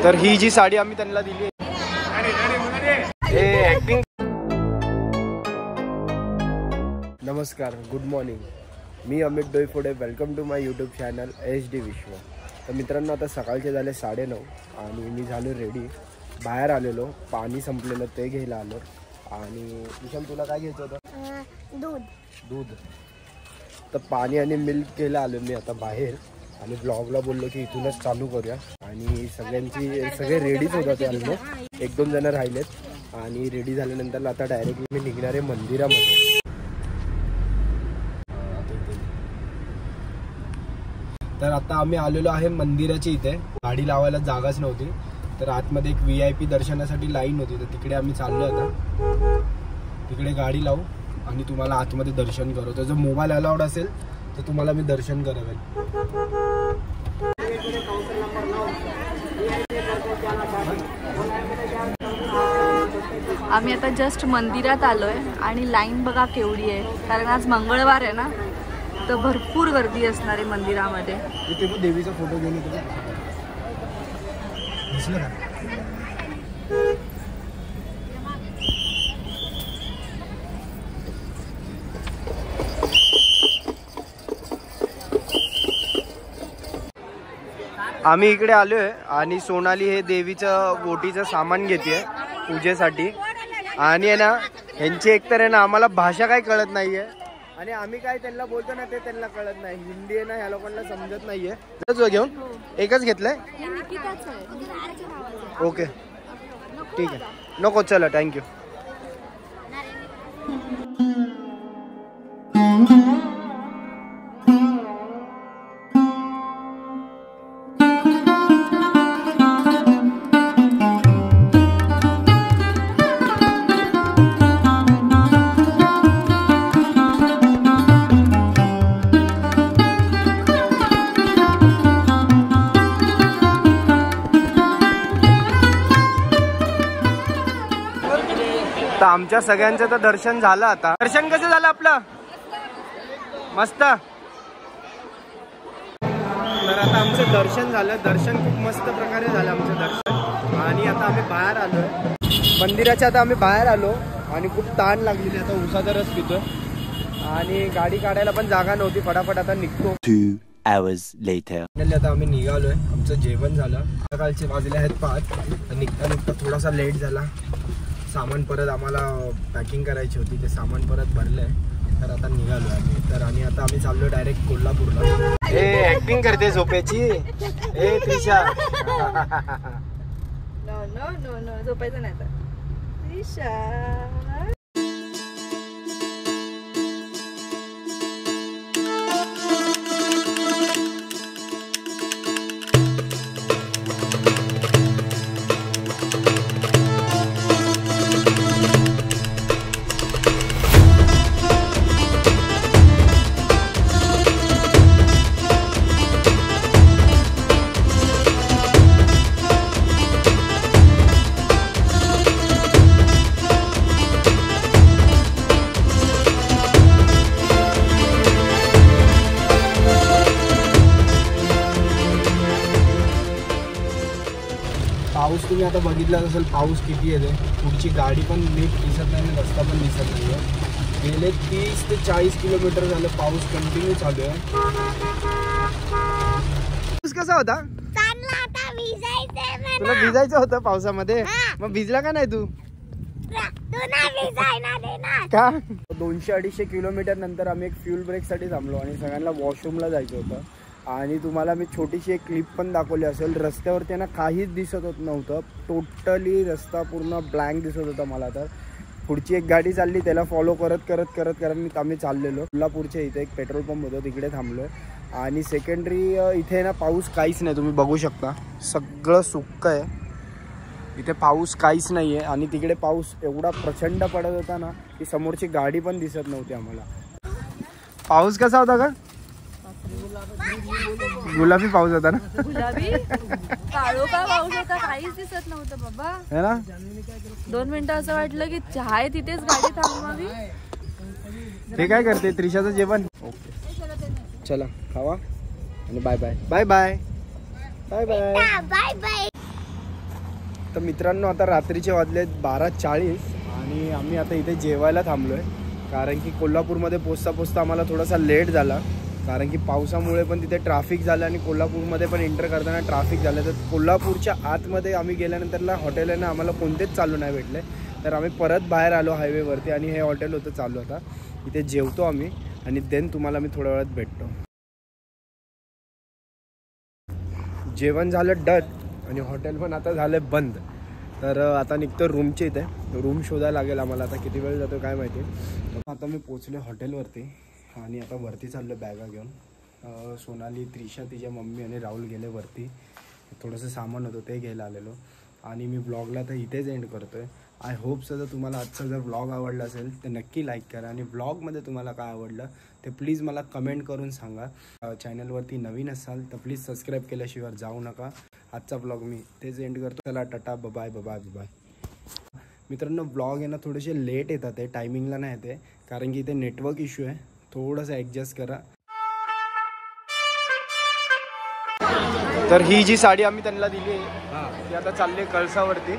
तर ही जी साडी आम्ही त्यांना दिली ऍक्टिंग. नमस्कार, गुड मॉर्निंग. मी Amit Doiphode. Welcome to my YouTube channel HD Vishwa. तर मित्रांनो, आता सकाळचे झाले 9:30 आणि मी झालो रेडी. बाहेर आलेलो, पाणी संपलेलं ते घ्यायला आलो. आणि विशाल, तुला काय घ्यायचं होतं? दूध. तर पाणी आणि मिल्क घ्यायला आलो मी आता बाहेर. आणि ब्लॉगला बोललो की इथूनच चालू करूया. आणि सगळे रेडीच होतात ते. ऑलमोस्ट 1-2 जण राहिलेत. आणि रेडी झाल्यानंतर आता डायरेक्टली मी निघणार आहे मंदिरामध्ये. तर आता आम्ही आलेलो आहे मंदिराच्या इथे. गाडी लावायला जागाच नव्हती, तर आतमध्ये एक VIP दर्शनासाठी लाईन होती. तर तिकडे आम्ही चाललो. आता तिकडे गाडी लावू आणि तुम्हाला आतमध्ये दर्शन करू. तर जर मोबाईल अलाउड असेल तर तुम्हाला मी दर्शन करावेल. आम्ही आता जस्ट मंदिरात आलोय आणि लाईन बघा केवढी आहे, कारण आज मंगळवार आहे ना, तर भरपूर गर्दी असणार आहे मंदिरामध्ये. इथे देवीचा फोटो घेऊन येतो. आम्ही इकडे आलोय आणि सोनाली हे देवीचं बोटीचं सामान घेते पूजेसाठी. आणि आहे ना, ह्यांची एकतर आहे ना, आम्हाला भाषा काय कळत नाहीये आणि आम्ही काय त्यांना बोलतो ना ते त्यांना कळत नाही. हिंदी आहे ना, ह्या लोकांना समजत नाहीये. घेऊन एकच घेतलंय. ओके, ठीक आहे, नको, चला, थँक्यू. तर आमच्या सगळ्यांचं तर दर्शन झालं. आता दर्शन कसं झालं आपलं? मस्त. तर आता आमचं दर्शन झालं. दर्शन खूप मस्त प्रकारे झालं आमचं दर्शन. आणि आता आम्ही बाहेर आलोय मंदिराच्या. आता आम्ही बाहेर आलो आणि खूप ताण लागलेली. आता उसाचा रस पितोय आणि गाडी काढायला पण जागा नव्हती. फटाफट आता निघतो. 2 hours later. आता आम्ही निघालोय. आमचं जेवण झालं. सकाळचे वाजले आहेत 5. निघता थोडासा लेट झाला. सामान परत आम्हाला पॅकिंग करायची होती, ते सामान परत भरलंय. तर आता निघालो आम्ही. तर आणि आता आम्ही चाललो डायरेक्ट कोल्हापूरला. ऍक्टिंग करते झोपेची. त्रिशा. नो झोपायचं नाही. त्रिशा पाऊस तुम्ही आता बघितला असेल, पाऊस किती येते. पुढची गाडी पण नीट दिसत नाही आणि रस्ता पण दिसत नाही. गेले 30 ते 40 किलोमीटर झालं पाऊस कंटिन्यू चालू आहे. पाऊस कसा होता? तुला भिजायचं होतं पावसामध्ये, मग भिजला का नाही तू? का? 200-250 किलोमीटर नंतर आम्ही एक फ्यूल ब्रेक साठी थांबलो आणि सगळ्यांना वॉशरूमला जायचं होतं. आणि तुम्हाला मी छोटीशी एक क्लिप पण दाखवली असेल. रस्त्यावरती ना काहीच दिसत होत नव्हतं. टोटली रस्ता पूर्ण ब्लँक दिसत होता मला. तर पुढची एक गाडी चालली, त्याला फॉलो करत आम्ही चाललेलो. कोल्हापूरच्या इथे एक पेट्रोल पंप होतं, तिकडे थांबलोय. आणि सेकंडरी इथे ना पाऊस काहीच नाही. तुम्ही बघू शकता, सगळं सुक्क आहे. इथे पाऊस काहीच नाही आहे. आणि तिकडे पाऊस एवढा प्रचंड पडत होता ना की समोरची गाडी पण दिसत नव्हती आम्हाला. पाऊस कसा होता का? गुलाबी पाऊस होता ना. गुलाबी काळोखा पाऊस होता, काहीच दिसत नव्हतं बाबा. है ना? 2 मिनिटं असं वाटलं की चहा तिथेच गाडी थांबवावी. ते काय करते? त्रिशाचं जेवण. चला खावा. आणि bye bye bye bye bye bye bye bye. तर मित्रांनो आता रात्रीचे वाजलेत 12:40 आणि आम्ही आता इथे जेवायला थांबलो आहे. कारण की कोल्हापूरमध्ये पोचता आम्हाला थोडासा लेट झाला. कारण की पावसामुळे पण तिथे ट्रॅफिक झालं आणि कोल्हापूरमध्ये पण एंटर करताना ट्रॅफिक झालं. तर कोल्हापूरच्या आतमध्ये आम्ही गेल्यानंतरला हॉटेल आहे ना आम्हाला कोणतेच चालू नाही भेटले. तर आम्ही परत बाहेर आलो हायवेवरती आणि हे हॉटेल होतं चालू. आता इथे जेवतो आम्ही आणि देन तुम्हाला मी थोड्या वेळात भेटतो. जेवण झालं डन आणि हॉटेल पण आता झालं बंद. तर आता निघतो रूमच्या इथे. रूम शोधायला लागेल आम्हाला. आता किती वेळ जातो काय माहिती. आता मी पोचलो हॉटेलवरती आणि आता वरती चाललो बॅगा घेऊन. सोनाली, त्रिशा, तिच्या मम्मी आणि राहुल गेले वरती. थोडंसं सामान होतं ते घ्यायला आलेलो आणि मी ब्लॉगला तर इथेच एंड करतो आहे. आय होप सर तुम्हाला आजचा जर ब्लॉग आवडला असेल तर नक्की लाईक करा आणि ब्लॉगमध्ये तुम्हाला काय आवडलं ते प्लीज मला कमेंट करून सांगा. चॅनलवरती नवीन असाल तर प्लीज सबस्क्राईब केल्याशिवाय जाऊ नका. आजचा ब्लॉग मी तेच एंड करतो. चला टाटा बाय बाय बाय. मित्रांनो ब्लॉग आहे ना थोडेसे लेट येतात आहे, टायमिंगला नाही येते कारण की इथे नेटवर्क इश्यू आहे. थोडंसं ॲडजस्ट करा. तर ही जी साडी आम्ही त्यांना दिली आहे ती आता चालली आहे कळसावरती.